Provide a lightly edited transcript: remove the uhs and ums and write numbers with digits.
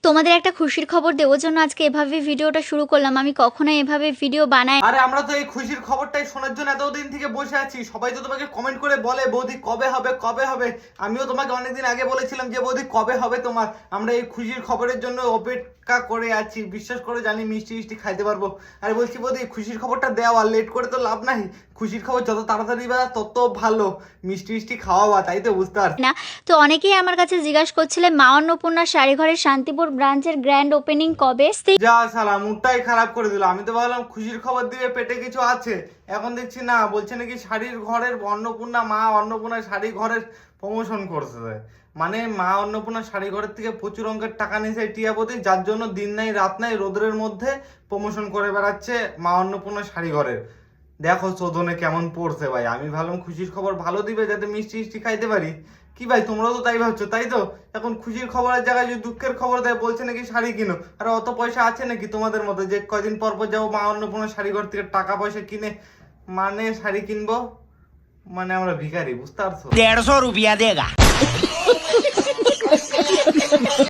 তোমাদের একটা খুশির খবর দেওয়ার জন্য আজকে এভাবে ভিডিওটা শুরু করলাম। আমি কখনোই এভাবে ভিডিও বানাই। আরে আমরা তো এই খুশির খবরটাই শোনার জন্য এতদিন থেকে বসে আছি। সবাই তো তোমাকে কমেন্ট করে বলে বৌদি কবে হবে কবে হবে। আমিও তোমাকে অনেকদিন আগে বলেছিলাম যে বৌদি কবে হবে তোমার। আমরা এই খুশির খবরের জন্য অপেক্ষা করে আছি। বিশ্বাস করে জানি মিষ্টি মিষ্টি খাইতে পারবো। আরে বলছি বৌদি খুশির খবরটা দেওয়া, লেট করে তো লাভ নাই। খুশির খবর যত তাড়াতাড়ি বা তত ভালো। মিষ্টি মিষ্টি খাওয়াবা, তাই তো বুঝতে পার না তো অনেকেই আমার কাছে জিজ্ঞাসা করছিলে মা অন্নপূর্ণা শাড়িঘরের শান্তিপুর ব্রাঞ্চের গ্র্যান্ড ওপেনিং কবে। যা সালা মুডটাই খারাপ করে দিল। আমি তো ভাবলাম খুশির খবর দিবে, পেটে কিছু আছে। এখন দেখছি না, বলছে নাকি শাড়ির ঘরের অন্নপূর্ণা, মা অন্নপূর্ণা শাড়ি ঘরের প্রমোশন করছে। মানে মা অন্নপূর্ণা শাড়ি ঘরের থেকে প্রচুর অঙ্কের টাকা নিয়েছে টিয়াপতি, যার জন্য দিন নাই রাত নাই রোদের মধ্যে প্রমোশন করে বেড়াচ্ছে মা অন্নপূর্ণা শাড়ি ঘরের। দেখো চোদনে কেমন পড়ছে ভাই। আমি ভাবলাম খুশির খবর ভালো দিবে যাতে মিষ্টি মিষ্টি খাইতে পারি। কি ভাই তোমরাও তো তাই ভাবছো, তাই তো? এখন খুশির খবরের জায়গায় যদি দুঃখের খবর দেয়, বলছে নাকি শাড়ি কিনো। আর অত পয়সা আছে নাকি তোমাদের মতো যে কয়দিন পর পর যাবো মা অন্নপূর্ণা শাড়ি ঘর থেকে টাকা পয়সা কিনে মানে শাড়ি কিনবো? মানে আমরা ভিখারি, বুঝতে পারছো? 150 रुपया देगा।